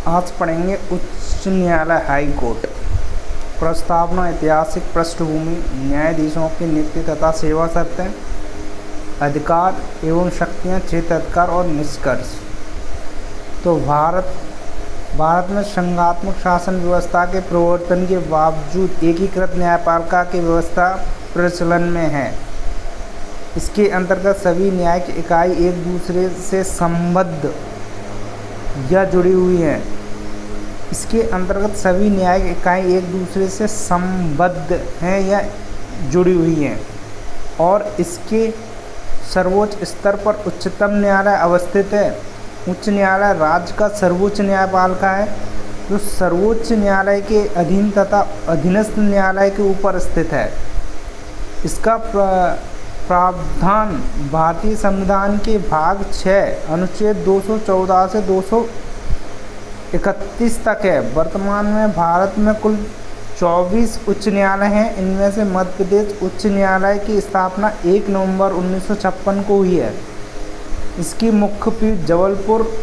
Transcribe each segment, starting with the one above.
आज पढ़ेंगे उच्च न्यायालय हाई कोर्ट। प्रस्तावना, ऐतिहासिक पृष्ठभूमि, न्यायाधीशों की नियुक्ति तथा सेवा शर्तें, अधिकार एवं शक्तियाँ, क्षेत्र अधिकार और निष्कर्ष। तो भारत में संघात्मक शासन व्यवस्था के प्रवर्तन के बावजूद एकीकृत न्यायपालिका की व्यवस्था प्रचलन में है। इसके अंतर्गत सभी न्यायिक इकाई एक दूसरे से संबद्ध या जुड़ी हुई हैं। इसके अंतर्गत सभी न्यायिक इकाई एक दूसरे से संबद्ध हैं या जुड़ी हुई हैं और इसके सर्वोच्च स्तर पर उच्चतम न्यायालय अवस्थित है। उच्च न्यायालय राज्य का सर्वोच्च न्यायपालिका है जो सर्वोच्च न्यायालय के अधीन तथा अधीनस्थ न्यायालय के ऊपर स्थित है। इसका प्रावधान भारतीय संविधान के भाग 6 अनुच्छेद 214 से 231 तक है। वर्तमान में भारत में कुल 24 उच्च न्यायालय हैं। इनमें से मध्य प्रदेश उच्च न्यायालय की स्थापना 1 नवंबर 1956 को हुई है। इसकी मुख्य पीठ जबलपुर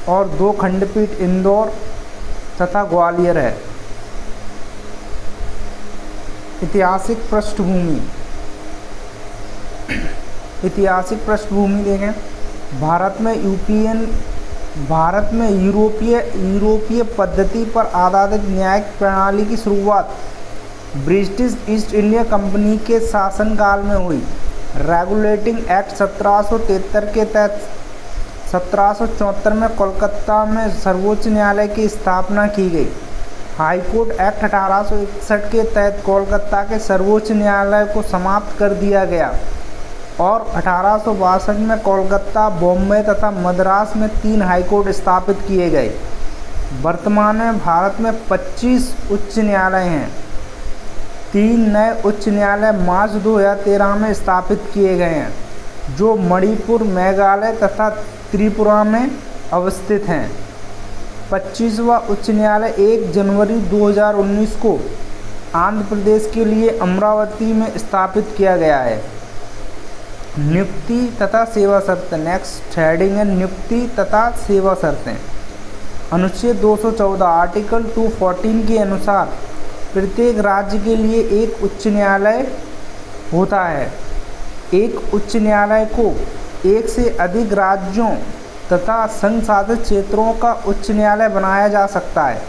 और 2 खंडपीठ इंदौर तथा ग्वालियर है। ऐतिहासिक पृष्ठभूमि देखें। भारत में यूरोपीय पद्धति पर आधारित न्यायिक प्रणाली की शुरुआत ब्रिटिश ईस्ट इंडिया कंपनी के शासनकाल में हुई। रेगुलेटिंग एक्ट 1773 के तहत 1774 में कोलकाता में सर्वोच्च न्यायालय की स्थापना की गई। हाई कोर्ट एक्ट 1861 के तहत कोलकाता के सर्वोच्च न्यायालय को समाप्त कर दिया गया और 1862 में कोलकाता, बॉम्बे तथा मद्रास में 3 हाई कोर्ट स्थापित किए गए। वर्तमान में भारत में 25 उच्च न्यायालय हैं। 3 नए उच्च न्यायालय मार्च 2013 में स्थापित किए गए हैं जो मणिपुर, मेघालय तथा त्रिपुरा में अवस्थित हैं। 25वां उच्च न्यायालय 1 जनवरी 2019 को आंध्र प्रदेश के लिए अमरावती में स्थापित किया गया है। नियुक्ति तथा सेवा शर्तें। नेक्स्ट हेडिंग है नियुक्ति तथा सेवा शर्तें। अनुच्छेद 214 आर्टिकल 214 के अनुसार प्रत्येक राज्य के लिए एक उच्च न्यायालय होता है। एक उच्च न्यायालय को एक से अधिक राज्यों तथा संघ शासित क्षेत्रों का उच्च न्यायालय बनाया जा सकता है।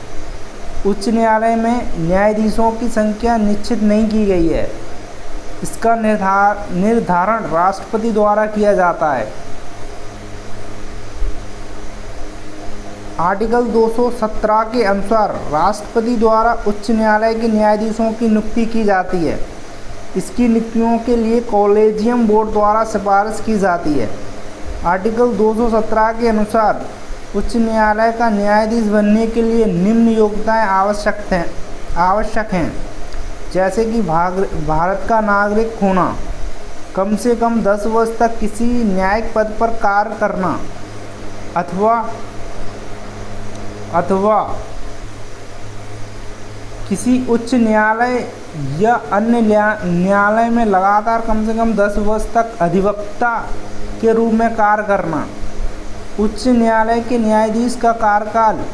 उच्च न्यायालय में न्यायाधीशों की संख्या निश्चित नहीं की गई है। इसका निर्धारण राष्ट्रपति द्वारा किया जाता है। आर्टिकल 217 के अनुसार राष्ट्रपति द्वारा उच्च न्यायालय के न्यायाधीशों की नियुक्ति की जाती है। इसकी नियुक्तियों के लिए कॉलेजियम बोर्ड द्वारा सिफारिश की जाती है। आर्टिकल 217 के अनुसार उच्च न्यायालय का न्यायाधीश बनने के लिए निम्न योग्यताएं आवश्यक हैं, जैसे कि भारत का नागरिक होना, कम से कम 10 वर्ष तक किसी न्यायिक पद पर कार्य करना अथवा किसी उच्च न्यायालय या अन्य न्यायालय में लगातार कम से कम 10 वर्ष तक अधिवक्ता के रूप में कार्य करना। उच्च न्यायालय के न्यायाधीश का कार्यकाल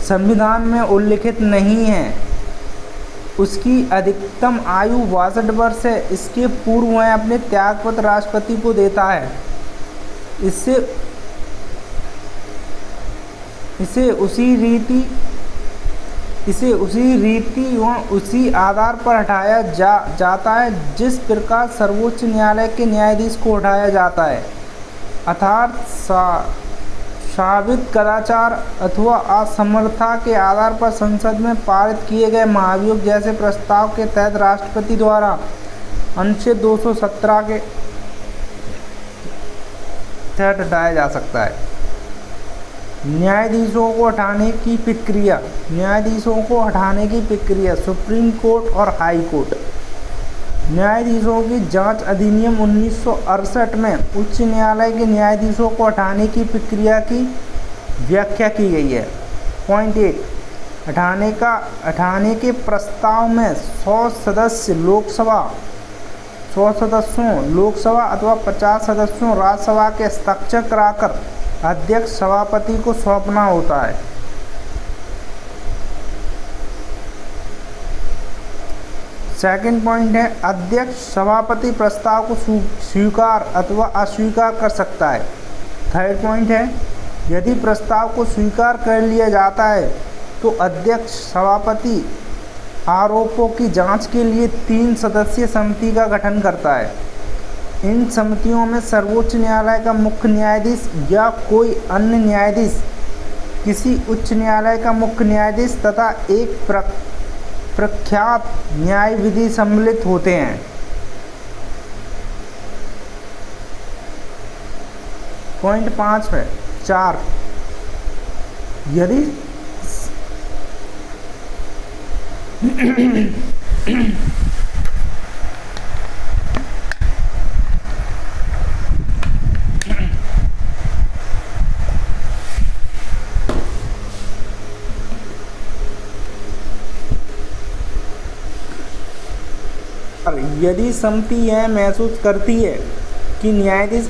संविधान में उल्लिखित नहीं है। उसकी अधिकतम आयु 62 वर्ष है। इसके पूर्व वह अपने त्यागपत्र राष्ट्रपति को देता है। इसे उसी रीति व उसी आधार पर हटाया जाता है जिस प्रकार सर्वोच्च न्यायालय के न्यायाधीश को हटाया जाता है, अर्थात साबित कदाचार अथवा असमर्थता के आधार पर संसद में पारित किए गए महाभियोग जैसे प्रस्ताव के तहत राष्ट्रपति द्वारा अनुच्छेद 217 के तहत हटाया जा सकता है। न्यायाधीशों को हटाने की प्रक्रिया सुप्रीम कोर्ट और हाई कोर्ट। न्यायाधीशों की जांच अधिनियम 1968 में उच्च न्यायालय के न्यायाधीशों को हटाने की प्रक्रिया की व्याख्या की गई है। पॉइंट 1, हटाने के प्रस्ताव में 100 सदस्यों लोकसभा अथवा 50 सदस्यों राज्यसभा के हस्ताक्षर कराकर अध्यक्ष सभापति को सौंपना होता है। सेकंड पॉइंट है अध्यक्ष सभापति प्रस्ताव को स्वीकार अथवा अस्वीकार कर सकता है। थर्ड पॉइंट है यदि प्रस्ताव को स्वीकार कर लिया जाता है तो अध्यक्ष सभापति आरोपों की जांच के लिए 3 सदस्यीय समिति का गठन करता है। इन समितियों में सर्वोच्च न्यायालय का मुख्य न्यायाधीश या कोई अन्य न्यायाधीश, किसी उच्च न्यायालय का मुख्य न्यायाधीश तथा एक प्रख्यात न्यायविधि सम्मिलित होते हैं। पॉइंट 5 है 4 यदि यदि समिति यह महसूस करती है कि न्यायाधीश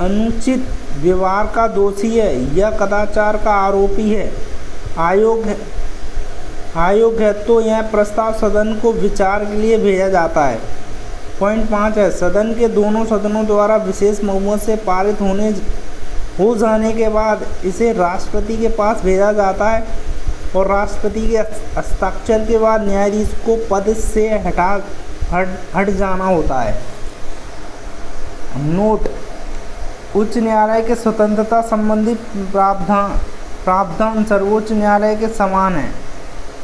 अनुचित व्यवहार का दोषी है या कदाचार का आरोपी है, आयोग है तो यह प्रस्ताव सदन को विचार के लिए भेजा जाता है। पॉइंट 5 है सदन के दोनों सदनों द्वारा विशेष बहुमत से पारित हो जाने के बाद इसे राष्ट्रपति के पास भेजा जाता है और राष्ट्रपति के हस्ताक्षर के बाद न्यायाधीश को पद से हट जाना होता है। नोट उच्च न्यायालय के स्वतंत्रता संबंधी प्रावधान सर्वोच्च न्यायालय के समान है।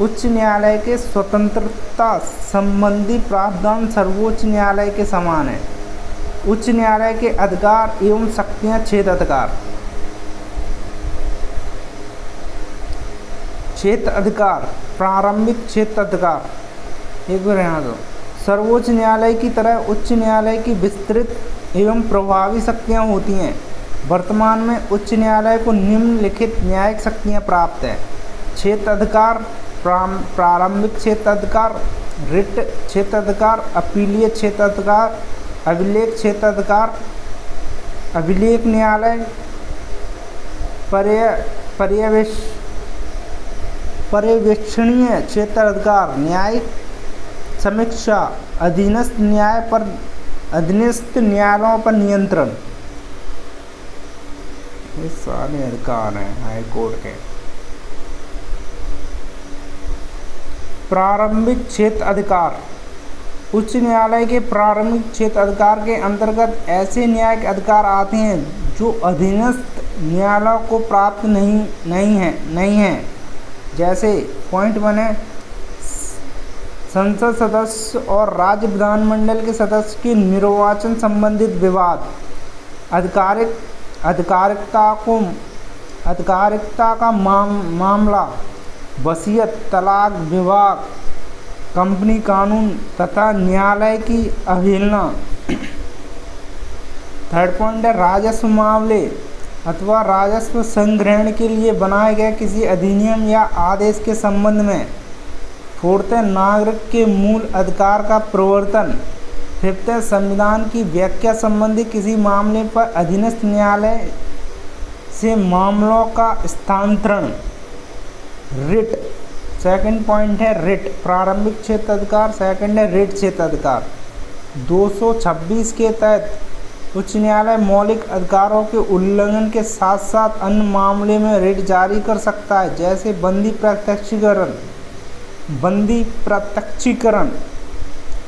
उच्च न्यायालय के स्वतंत्रता संबंधी प्रावधान सर्वोच्च न्यायालय के समान है। उच्च न्यायालय के अधिकार एवं शक्तियां क्षेत्र अधिकार प्रारंभिक क्षेत्र अधिकार एक बार यहाँ दो सर्वोच्च न्यायालय की तरह उच्च न्यायालय की विस्तृत एवं प्रभावी शक्तियाँ होती हैं। वर्तमान में उच्च न्यायालय को निम्नलिखित न्यायिक शक्तियाँ प्राप्त हैं। क्षेत्र अधिकार प्रारंभिक क्षेत्र अधिकार, रिट क्षेत्र अधिकार, अपीलीय क्षेत्र अधिकार, अभिलेख क्षेत्र अधिकार, अभिलेख न्यायालय, पर्यवेक्षणीय क्षेत्र अधिकार, न्यायिक समीक्षा, अधीनस्थ न्यायालयों पर नियंत्रण। ये सारे अधिकार हैं हाई कोर्ट के। प्रारंभिक क्षेत्र अधिकार उच्च हाँ के प्रारंभिक क्षेत्र अधिकार के अंतर्गत ऐसे न्यायिक अधिकार आते हैं जो अधीनस्थ न्यायालयों को प्राप्त नहीं है। जैसे पॉइंट 1 है संसद सदस्य और राज्य विधानमंडल के सदस्य के निर्वाचन संबंधित विवाद, अधिकारिकता का मामला, वसीयत, तलाक, विवाह, कंपनी कानून तथा न्यायालय की अवहेलना। थर्ड पॉइंट है राजस्व मामले अथवा राजस्व संग्रहण के लिए बनाए गए किसी अधिनियम या आदेश के संबंध में। फोर्थ है नागरिक के मूल अधिकार का प्रवर्तन। फिफ्थ है संविधान की व्याख्या संबंधी किसी मामले पर अधीनस्थ न्यायालय से मामलों का स्थानांतरण। रिट सेकंड पॉइंट है रिट प्रारंभिक क्षेत्र अधिकार, सेकंड है रिट क्षेत्र अधिकार। 226 के तहत उच्च मुख्यालय मौलिक अधिकारों के उल्लंघन के साथ साथ अन्य मामले में रिट जारी कर सकता है, जैसे बंदी प्रत्यक्षीकरण,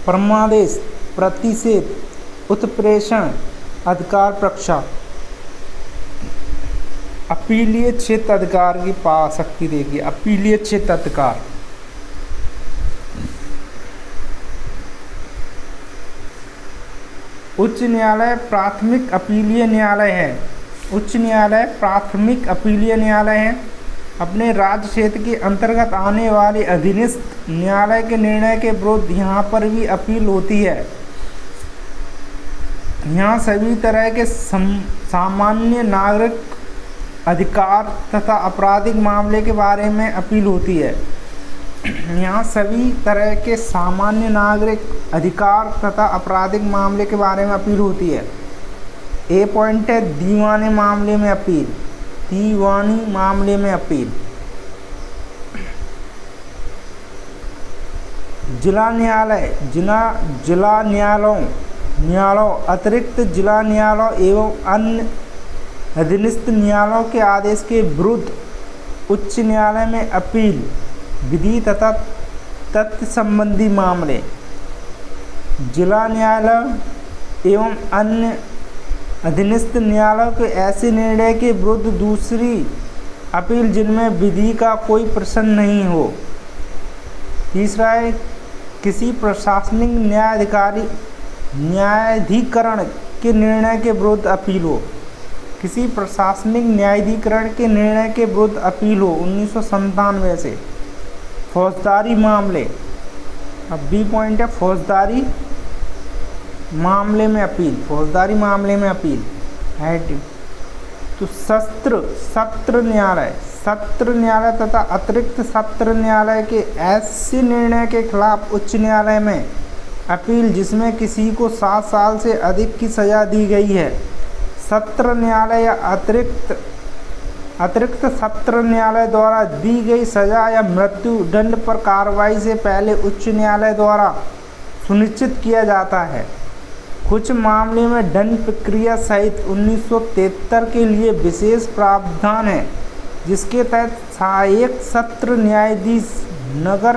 परमादेश, प्रतिषेध, उत्प्रेषण, अधिकार परीक्षा। अपीलीय क्षेत्र अधिकार की शक्ति देखिए। अपीलीय क्षेत्र अधिकार उच्च न्यायालय प्राथमिक अपीलीय न्यायालय है। उच्च न्यायालय प्राथमिक अपीलीय न्यायालय है। अपने राज्य क्षेत्र के अंतर्गत आने वाले अधीनस्थ न्यायालय के निर्णय के विरुद्ध यहाँ पर भी अपील होती है। यहाँ सभी तरह के सामान्य नागरिक अधिकार तथा आपराधिक मामले के बारे में अपील होती है। यहाँ सभी तरह के सामान्य नागरिक अधिकार तथा आपराधिक मामले के बारे में अपील होती है। ए पॉइंट है दीवानी मामले में अपील। दीवानी मामले में अपील जिला न्यायालय न्यायालयों अतिरिक्त जिला न्यायालयों एवं अन्य अधीनस्थ न्यायालयों के आदेश के विरुद्ध उच्च न्यायालय में अपील विधि तथा तथ्य संबंधी मामले। जिला न्यायालय एवं अन्य अधीनस्थ न्यायालयों के ऐसे निर्णय के विरुद्ध दूसरी अपील जिनमें विधि का कोई प्रश्न नहीं हो। तीसरा है किसी प्रशासनिक न्यायाधिकरण के निर्णय के विरुद्ध अपील हो। किसी प्रशासनिक न्यायाधिकरण के निर्णय के विरुद्ध अपील हो 1997 से। फौजदारी मामले, अब बी पॉइंट है फौजदारी मामले में अपील। फौजदारी मामले में अपील है तो सत्र न्यायालय तथा अतिरिक्त सत्र न्यायालय के ऐसे निर्णय के खिलाफ उच्च न्यायालय में अपील जिसमें किसी को 7 साल से अधिक की सज़ा दी गई है। सत्र न्यायालय या अतिरिक्त सत्र न्यायालय द्वारा दी गई सज़ा या मृत्यु दंड पर कार्रवाई से पहले उच्च न्यायालय द्वारा सुनिश्चित किया जाता है। कुछ मामले में दंड प्रक्रिया सहित 1973 के लिए विशेष प्रावधान है जिसके तहत सहायक सत्र न्यायाधीश नगर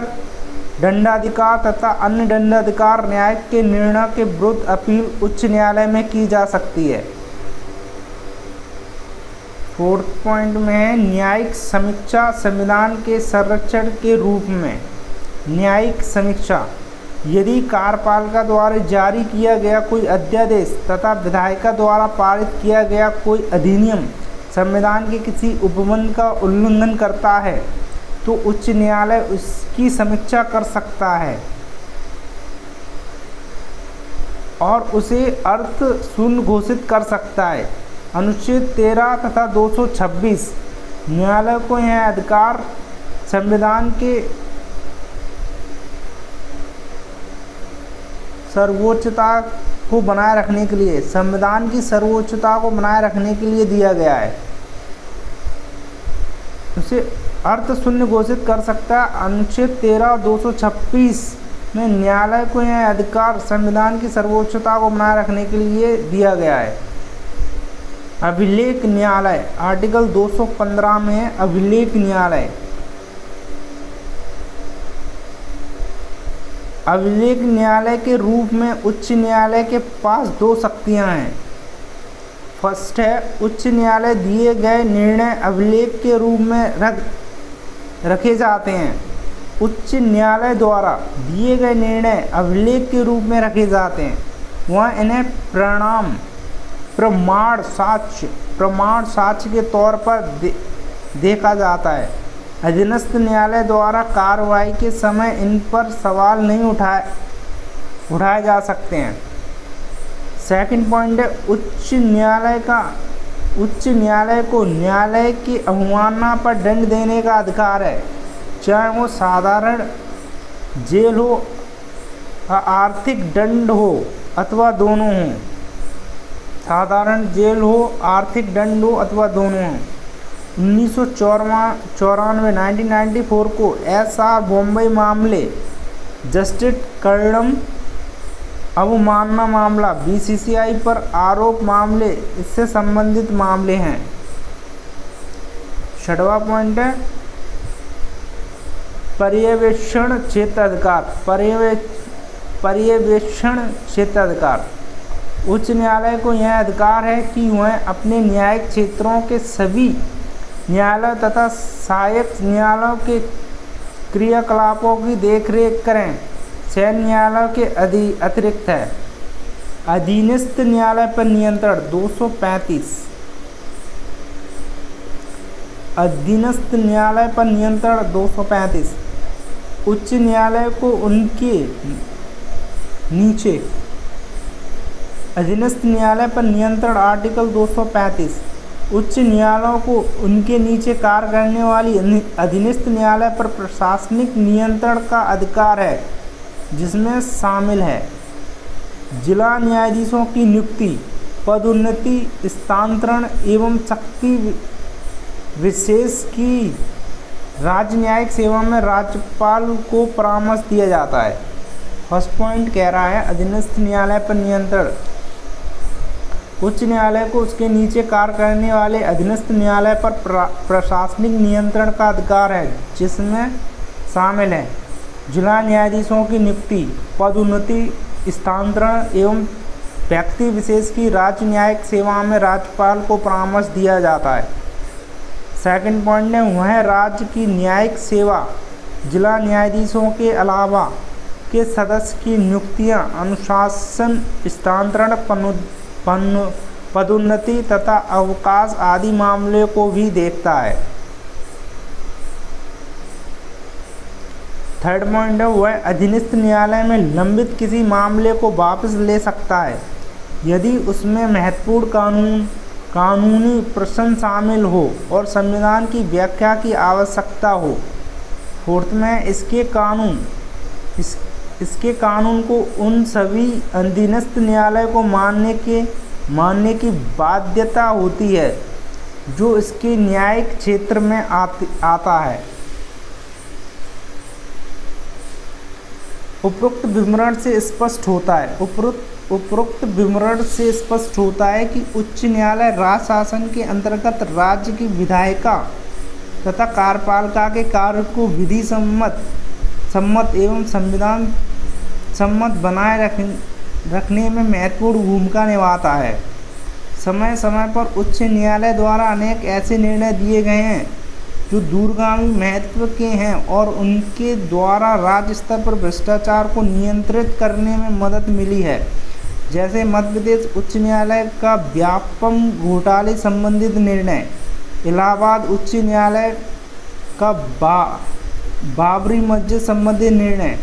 दंडाधिकार तथा अन्य दंडाधिकार न्यायिक के निर्णय के विरुद्ध अपील उच्च न्यायालय में की जा सकती है। 4th पॉइंट में है न्यायिक समीक्षा संविधान के संरक्षण के रूप में। न्यायिक समीक्षा यदि कार्यपालिका द्वारा जारी किया गया कोई अध्यादेश तथा विधायिका द्वारा पारित किया गया कोई अधिनियम संविधान के किसी उपबंध का उल्लंघन करता है तो उच्च न्यायालय उसकी समीक्षा कर सकता है और उसे अर्थ शून्य घोषित कर सकता है। अनुच्छेद 13 तथा 226 न्यायालय को यह अधिकार संविधान के सर्वोच्चता को बनाए रखने के लिए दिया गया है। उसे अर्थ शून्य घोषित कर सकता है। अनुच्छेद 13 और 226 में न्यायालय को यह अधिकार संविधान की सर्वोच्चता को बनाए रखने के लिए दिया गया है। अभिलेख न्यायालय आर्टिकल 215 में है अभिलेख न्यायालय। अभिलेख न्यायालय के रूप में उच्च न्यायालय के पास 2 शक्तियां हैं। फर्स्ट है उच्च न्यायालय दिए गए निर्णय अभिलेख के रूप में रखे जाते हैं। उच्च न्यायालय द्वारा दिए गए निर्णय अभिलेख के रूप में रखे जाते हैं। वह इन्हें प्रमाण साक्ष्य के तौर पर देखा जाता है। अधीनस्थ न्यायालय द्वारा कार्रवाई के समय इन पर सवाल नहीं उठाए जा सकते हैं। सेकंड पॉइंट है उच्च न्यायालय को न्यायालय की अवमानना पर दंड देने का अधिकार है, चाहे वो साधारण जेल हो, आर्थिक दंड हो अथवा दोनों हो। साधारण जेल हो, आर्थिक दंड हो अथवा दोनों हो। 1994 को SR बॉम्बे मामले, जस्टिस कर्डम अवमानना मामला, BCCI पर आरोप मामले इससे संबंधित मामले हैं। 6वां पॉइंट है पर्यवेक्षण क्षेत्र अधिकार। उच्च न्यायालय को यह अधिकार है कि वह अपने न्यायिक क्षेत्रों के सभी न्यायालय तथा सहायक न्यायालयों के क्रियाकलापों की देखरेख करें। सैन्य न्यायालय के अतिरिक्त है। अधीनस्थ न्यायालय पर नियंत्रण 235। अधीनस्थ न्यायालय पर नियंत्रण 235। उच्च न्यायालय को उनके नीचे अधीनस्थ न्यायालय पर नियंत्रण आर्टिकल 235। उच्च न्यायालयों को उनके नीचे कार्य करने वाली अधीनस्थ न्यायालय पर प्रशासनिक नियंत्रण का अधिकार है, जिसमें शामिल है जिला न्यायाधीशों की नियुक्ति, पदोन्नति, स्थानांतरण एवं शक्ति विशेष की राज्य न्यायिक सेवा में राज्यपाल को परामर्श दिया जाता है। फर्स्ट पॉइंट कह रहा है अधीनस्थ न्यायालय पर नियंत्रण। उच्च न्यायालय को उसके नीचे कार्य करने वाले अधीनस्थ न्यायालय पर प्रशासनिक नियंत्रण का अधिकार है, जिसमें शामिल है जिला न्यायाधीशों की नियुक्ति, पदोन्नति, स्थानांतरण एवं व्यक्ति विशेष की राज्य न्यायिक सेवा में राज्यपाल को परामर्श दिया जाता है। सेकंड पॉइंट है वह राज्य की न्यायिक सेवा जिला न्यायाधीशों के अलावा के सदस्य की नियुक्तियां, अनुशासन, स्थानांतरण, पदोन्नति तथा अवकाश आदि मामले को भी देखता है। थर्ड पॉइंट है वह अधीनस्थ न्यायालय में लंबित किसी मामले को वापस ले सकता है यदि उसमें महत्वपूर्ण कानूनी प्रश्न शामिल हो और संविधान की व्याख्या की आवश्यकता हो। फोर्थ में इसके कानून को उन सभी अधीनस्थ न्यायालय को मानने की बाध्यता होती है जो इसके न्यायिक क्षेत्र में आता है। उपरोक्त विवरण से स्पष्ट होता है कि उच्च न्यायालय राज्य शासन के अंतर्गत राज्य की विधायिका तथा कार्यपालिका के कार्य को विधि सम्मत एवं संविधान सम्मत बनाए रखने में महत्वपूर्ण भूमिका निभाता है। समय समय पर उच्च न्यायालय द्वारा अनेक ऐसे निर्णय दिए गए हैं जो दूरगामी महत्व के हैं और उनके द्वारा राज्य स्तर पर भ्रष्टाचार को नियंत्रित करने में मदद मिली है, जैसे मध्य प्रदेश उच्च न्यायालय का व्यापम घोटाले संबंधित निर्णय, इलाहाबाद उच्च न्यायालय का बाबरी मस्जिद संबंधी निर्णय,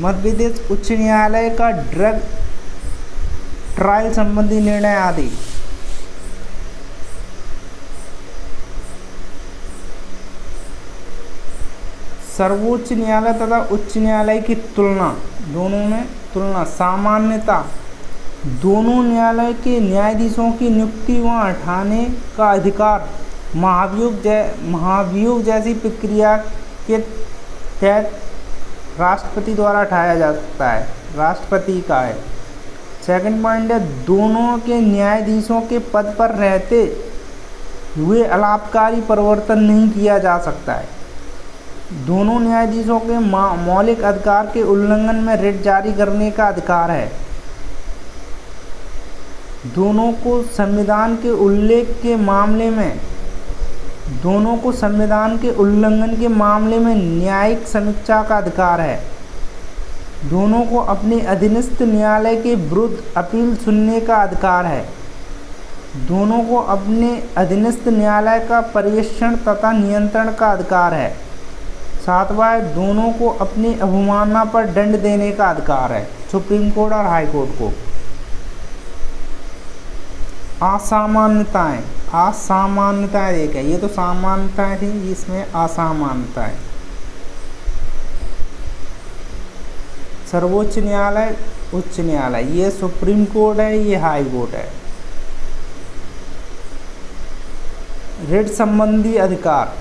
मध्य प्रदेश उच्च न्यायालय का ड्रग ट्रायल संबंधी निर्णय आदि। सर्वोच्च न्यायालय तथा उच्च न्यायालय की तुलना सामान्यता दोनों न्यायालय के न्यायाधीशों की नियुक्ति व हटाने का अधिकार महाभियोग जैसी प्रक्रिया के तहत राष्ट्रपति द्वारा उठाया जा सकता है, राष्ट्रपति का है। सेकंड पॉइंट है दोनों के न्यायाधीशों के पद पर रहते हुए अलापकारी परिवर्तन नहीं किया जा सकता है। दोनों न्यायाधीशों के मौलिक अधिकार के उल्लंघन में रिट जारी करने का अधिकार है। दोनों को संविधान के उल्लंघन के मामले में न्यायिक समीक्षा का अधिकार है। दोनों को अपने अधीनस्थ न्यायालय के विरुद्ध अपील सुनने का अधिकार है। दोनों को अपने अधीनस्थ न्यायालय का पर्यवेक्षण तथा नियंत्रण का अधिकार है। सातवां, दोनों को अपनी अवमानना पर दंड देने का अधिकार है, सुप्रीम कोर्ट और हाई कोर्ट को। असामान्यताएं देखें, ये तो सामान्यताएं थी, इसमें असामान्यताएं। सर्वोच्च न्यायालय, उच्च न्यायालय, ये सुप्रीम कोर्ट है, ये हाई कोर्ट है। रिट संबंधी अधिकार,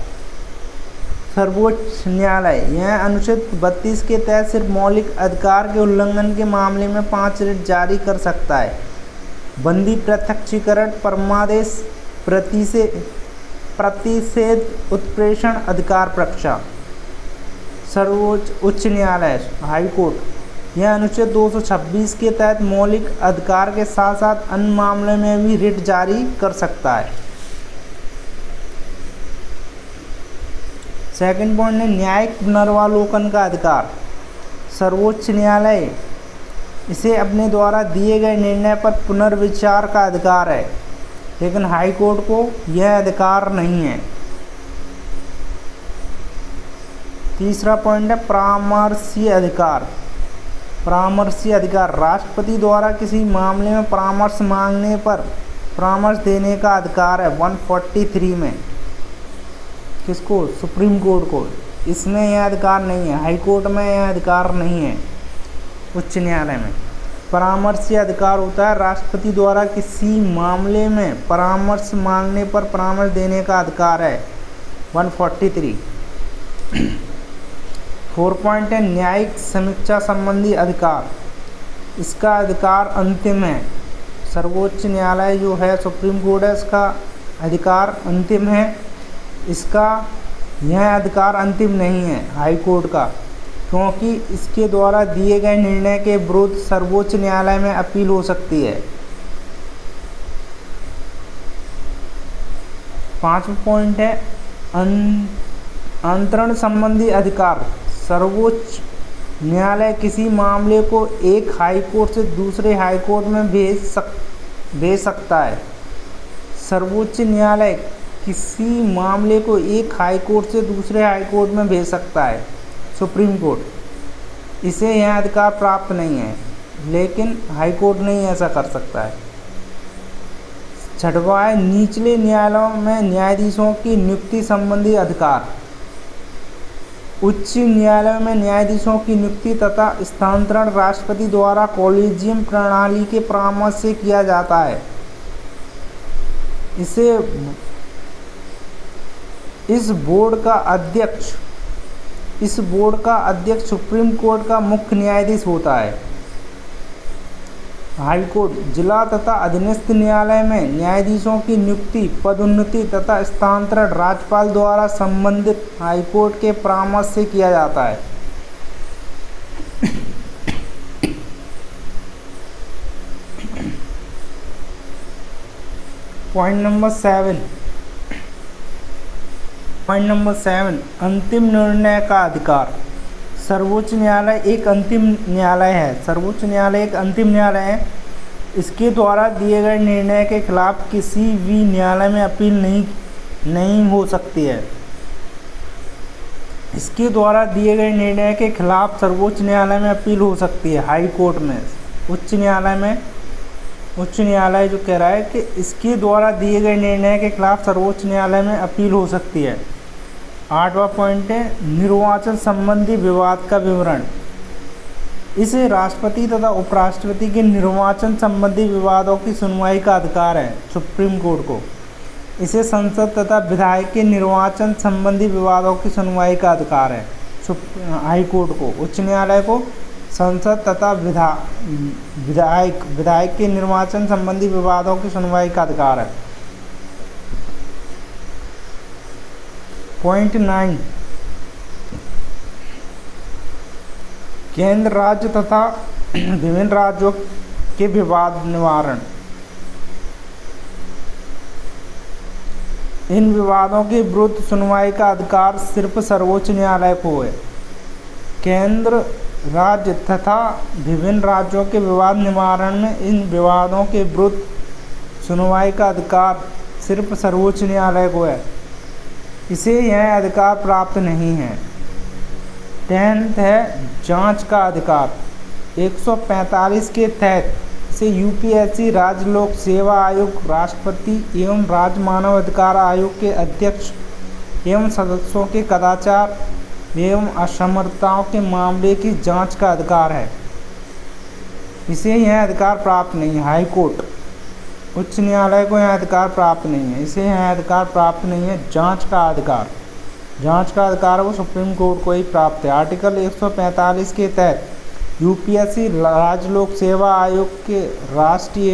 सर्वोच्च न्यायालय यह अनुच्छेद 32 के तहत सिर्फ मौलिक अधिकार के उल्लंघन के मामले में 5 रिट जारी कर सकता है। बंदी, प्रत्यक्षीकरण, परमादेश, प्रतिषेध, उत्प्रेषण, अधिकार परीक्षा। सर्वोच्च उच्च न्यायालय, हाई कोर्ट यह अनुच्छेद 226 के तहत मौलिक अधिकार के साथ साथ अन्य मामले में भी रिट जारी कर सकता है। सेकंड पॉइंट है न्यायिक पुनर्वालोकन का अधिकार। सर्वोच्च न्यायालय इसे अपने द्वारा दिए गए निर्णय पर पुनर्विचार का अधिकार है, लेकिन हाई कोर्ट को यह अधिकार नहीं है। तीसरा पॉइंट है परामर्शीय अधिकार। परामर्शीय अधिकार राष्ट्रपति द्वारा किसी मामले में परामर्श मांगने पर परामर्श देने का अधिकार है 143 में। किसको? सुप्रीम कोर्ट को। इसमें यह अधिकार नहीं है, हाई कोर्ट में यह अधिकार नहीं है। उच्च न्यायालय में परामर्शीय अधिकार होता है राष्ट्रपति द्वारा किसी मामले में परामर्श मांगने पर परामर्श देने का अधिकार है 143। 4 पॉइंट है न्यायिक समीक्षा संबंधी अधिकार। इसका अधिकार अंतिम है। सर्वोच्च न्यायालय जो है, सुप्रीम कोर्ट है, इसका अधिकार अंतिम है। इसका यह अधिकार अंतिम नहीं है हाई कोर्ट का, क्योंकि इसके द्वारा दिए गए निर्णय के विरुद्ध सर्वोच्च न्यायालय में अपील हो सकती है। 5वां पॉइंट है अंतरण संबंधी अधिकार। सर्वोच्च न्यायालय किसी मामले को एक हाई कोर्ट से दूसरे हाई कोर्ट में भेज सकता है। सर्वोच्च न्यायालय किसी मामले को एक हाई कोर्ट से दूसरे हाई कोर्ट में भेज सकता है, सुप्रीम कोर्ट। इसे यह अधिकार प्राप्त नहीं है, लेकिन हाई कोर्ट नहीं ऐसा कर सकता है। 6वां है निचले न्यायालयों में न्यायाधीशों की नियुक्ति संबंधी अधिकार। उच्च न्यायालयों में न्यायाधीशों की नियुक्ति तथा स्थानांतरण राष्ट्रपति द्वारा कॉलेजियम प्रणाली के परामर्श से किया जाता है। इस बोर्ड का अध्यक्ष सुप्रीम कोर्ट का मुख्य न्यायाधीश होता है। हाई कोर्ट जिला तथा अधीनस्थ न्यायालय में न्यायाधीशों की नियुक्ति, पदोन्नति तथा स्थानांतरण राज्यपाल द्वारा संबंधित हाई कोर्ट के परामर्श से किया जाता है। पॉइंट नंबर 7 अंतिम निर्णय का अधिकार। सर्वोच्च न्यायालय एक अंतिम न्यायालय है। इसके द्वारा दिए गए निर्णय के खिलाफ किसी भी न्यायालय में अपील नहीं हो सकती है। इसके द्वारा दिए गए निर्णय के खिलाफ सर्वोच्च न्यायालय में अपील हो सकती है, हाई कोर्ट में। उच्च न्यायालय जो कह रहा है कि इसके द्वारा दिए गए निर्णय के खिलाफ सर्वोच्च न्यायालय में अपील हो सकती है। 8वां पॉइंट है निर्वाचन संबंधी विवाद का विवरण। इसे राष्ट्रपति तथा उपराष्ट्रपति के निर्वाचन संबंधी विवादों की सुनवाई का अधिकार है, सुप्रीम कोर्ट को। इसे संसद तथा विधायक के निर्वाचन संबंधी विवादों की सुनवाई का अधिकार है, हाई कोर्ट को। उच्च न्यायालय को संसद तथा विधायक के निर्वाचन संबंधी विवादों की सुनवाई का अधिकार है। पॉइंट 9 केंद्र, राज्य तथा विभिन्न राज्यों के विवाद निवारण। इन विवादों के विरुद्ध सुनवाई का अधिकार सिर्फ सर्वोच्च न्यायालय को है। केंद्र, राज्य तथा विभिन्न राज्यों के विवाद निवारण में इन विवादों के विरुद्ध सुनवाई का अधिकार सिर्फ सर्वोच्च न्यायालय को है। इसे यह अधिकार प्राप्त नहीं है। 10th है जांच का अधिकार। 145 के तहत इसे यूपीएससी, राज्य लोक सेवा आयोग, राष्ट्रपति एवं राज्य मानव अधिकार आयोग के अध्यक्ष एवं सदस्यों के कदाचार एवं असमर्थताओं के मामले की जांच का अधिकार है। इसे यह अधिकार प्राप्त नहीं है, हाई कोर्ट। उच्च न्यायालय को यह अधिकार प्राप्त नहीं है, इसे यह अधिकार प्राप्त नहीं है। जांच का अधिकार वो सुप्रीम कोर्ट को ही प्राप्त है। आर्टिकल 145 के तहत यूपीएससी, राज्य लोक सेवा आयोग के राष्ट्रीय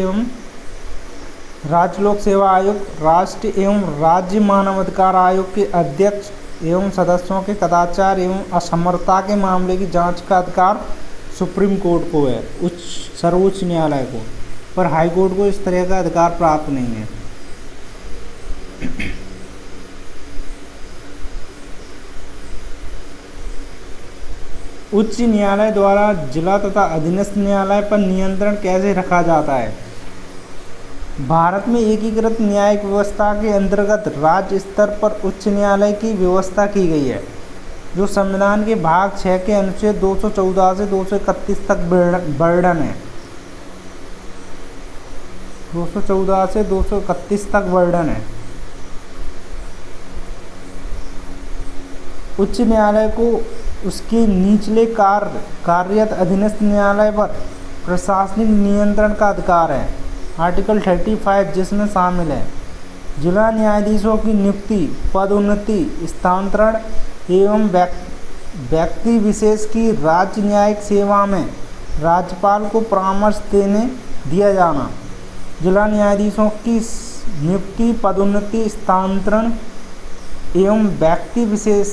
एवं राज्य मानव अधिकार आयोग के अध्यक्ष एवं सदस्यों के कदाचार एवं असमर्थता के मामले की जांच का अधिकार सुप्रीम कोर्ट को है, सर्वोच्च न्यायालय को। पर हाई कोर्ट को इस तरह का अधिकार प्राप्त नहीं है। उच्च न्यायालय द्वारा जिला तथा अधीनस्थ न्यायालय पर नियंत्रण कैसे रखा जाता है? भारत में एकीकृत न्यायिक व्यवस्था के अंतर्गत राज्य स्तर पर उच्च न्यायालय की व्यवस्था की गई है, जो संविधान के भाग 6 के अनुच्छेद 214 से 231 तक वर्णन है। 214 से 231 तक वर्णन है। उच्च न्यायालय को उसके निचले कार्यरत अधीनस्थ न्यायालय पर प्रशासनिक नियंत्रण का अधिकार है। आर्टिकल 35 जिसमें शामिल है जिला न्यायाधीशों की नियुक्ति, पदोन्नति, स्थानांतरण एवं व्यक्ति विशेष की राज्य न्यायिक सेवा में राज्यपाल को परामर्श देने दिया जाना। जिला न्यायाधीशों की नियुक्ति, पदोन्नति, स्थानांतरण एवं व्यक्ति विशेष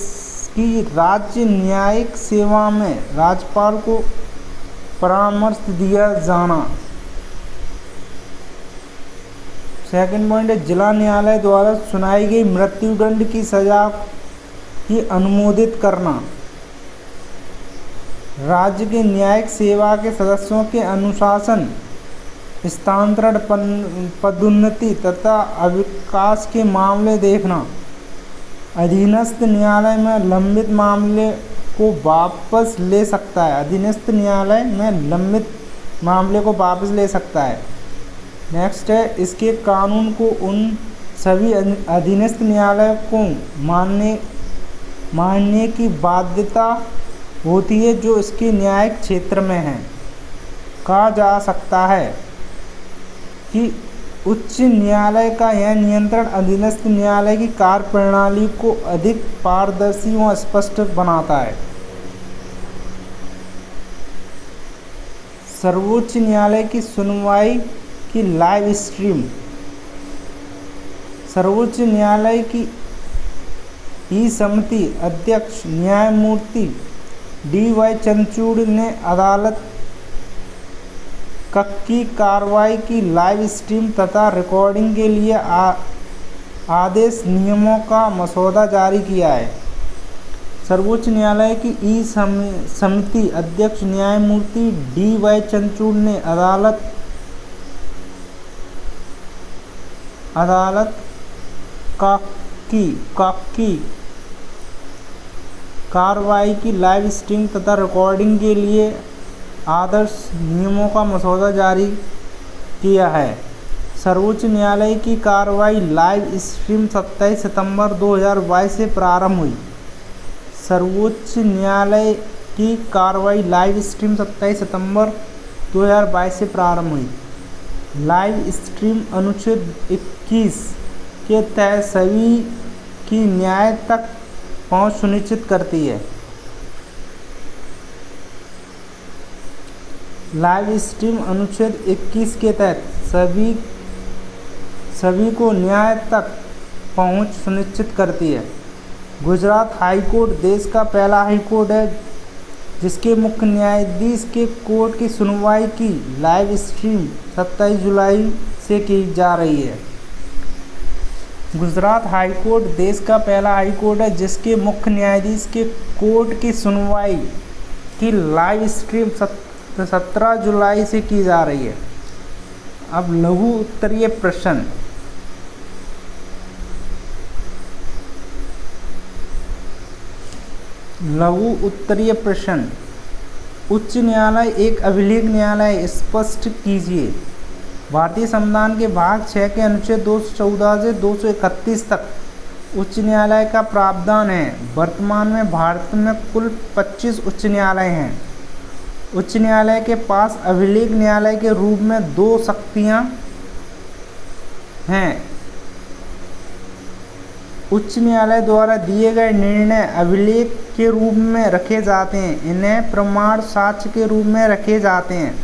की राज्य न्यायिक सेवा में राज्यपाल को परामर्श दिया जाना। सेकंड पॉइंट है जिला न्यायालय द्वारा सुनाई गई मृत्युदंड की सजा की अनुमोदित करना। राज्य के न्यायिक सेवा के सदस्यों के अनुशासन, स्थानांतरण, पदोन्नति तथा अवकाश के मामले देखना। अधीनस्थ न्यायालय में लंबित मामले को वापस ले सकता है। अधीनस्थ न्यायालय में लंबित मामले को वापस ले सकता है। नेक्स्ट है इसके कानून को उन सभी अधीनस्थ न्यायालय को मानने की बाध्यता होती है जो इसके न्यायिक क्षेत्र में है। कहा जा सकता है कि उच्च न्यायालय का यह नियंत्रण अधीनस्थ न्यायालय की कार्यप्रणाली को अधिक पारदर्शी व स्पष्ट बनाता है। सर्वोच्च न्यायालय की सुनवाई की लाइव स्ट्रीम। सर्वोच्च न्यायालय की ई समिति अध्यक्ष न्यायमूर्ति D.Y. चंद्रचूड़ ने अदालत की कार्रवाई की लाइव स्ट्रीम तथा रिकॉर्डिंग के लिए आदेश नियमों का मसौदा जारी किया है। सर्वोच्च न्यायालय की ई समिति अध्यक्ष न्यायमूर्ति D.Y. चंद्रचूड़ ने अदालत की कार्रवाई की लाइव स्ट्रीम तथा रिकॉर्डिंग के लिए आदर्श नियमों का मसौदा जारी किया है। सर्वोच्च न्यायालय की कार्रवाई लाइव स्ट्रीम 27 सितंबर 2022 से प्रारंभ हुई। सर्वोच्च न्यायालय की कार्रवाई लाइव स्ट्रीम 27 सितंबर 2022 से प्रारंभ हुई। लाइव स्ट्रीम अनुच्छेद 21 के तहत सभी की न्याय तक पहुंच सुनिश्चित करती है। लाइव स्ट्रीम अनुच्छेद 21 के तहत सभी को न्याय तक पहुंच सुनिश्चित करती है। गुजरात हाई कोर्ट देश का पहला हाई कोर्ट है जिसके मुख्य न्यायाधीश के कोर्ट की सुनवाई की लाइव स्ट्रीम 27 जुलाई से की जा रही है। गुजरात हाई कोर्ट देश का पहला हाई कोर्ट है जिसके मुख्य न्यायाधीश के कोर्ट की सुनवाई की लाइव स्ट्रीम 17 जुलाई से की जा रही है। अब लघु उत्तरीय प्रश्न। लघु उत्तरीय प्रश्न। उच्च न्यायालय एक अभिलेख न्यायालय, स्पष्ट कीजिए। भारतीय संविधान के भाग 6 के अनुच्छेद 214 से 231 तक उच्च न्यायालय का प्रावधान है। वर्तमान में भारत में कुल 25 उच्च न्यायालय हैं। उच्च न्यायालय के पास अभिलेख न्यायालय के रूप में 2 शक्तियां हैं। उच्च न्यायालय द्वारा दिए गए निर्णय अभिलेख के रूप में रखे जाते हैं। इन्हें प्रमाण साक्ष्य के रूप में रखे जाते हैं।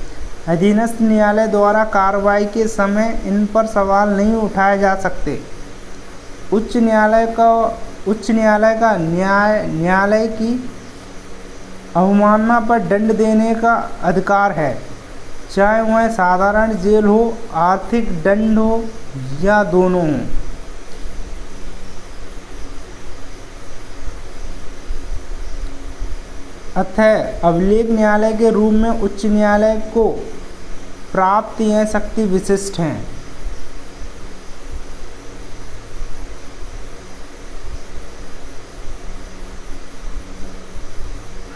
अधीनस्थ न्यायालय द्वारा कार्रवाई के समय इन पर सवाल नहीं उठाए जा सकते। उच्च न्यायालय का न्यायालय की अवमानना पर दंड देने का अधिकार है, चाहे वह साधारण जेल हो, आर्थिक दंड हो या दोनों हों। अतः अभिलेख न्यायालय के रूप में उच्च न्यायालय को प्राप्त यह शक्ति विशिष्ट हैं।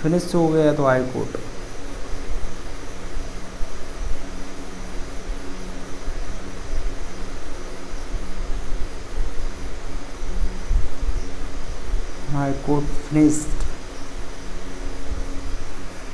फिनिश हो गया तो high court. High court finish.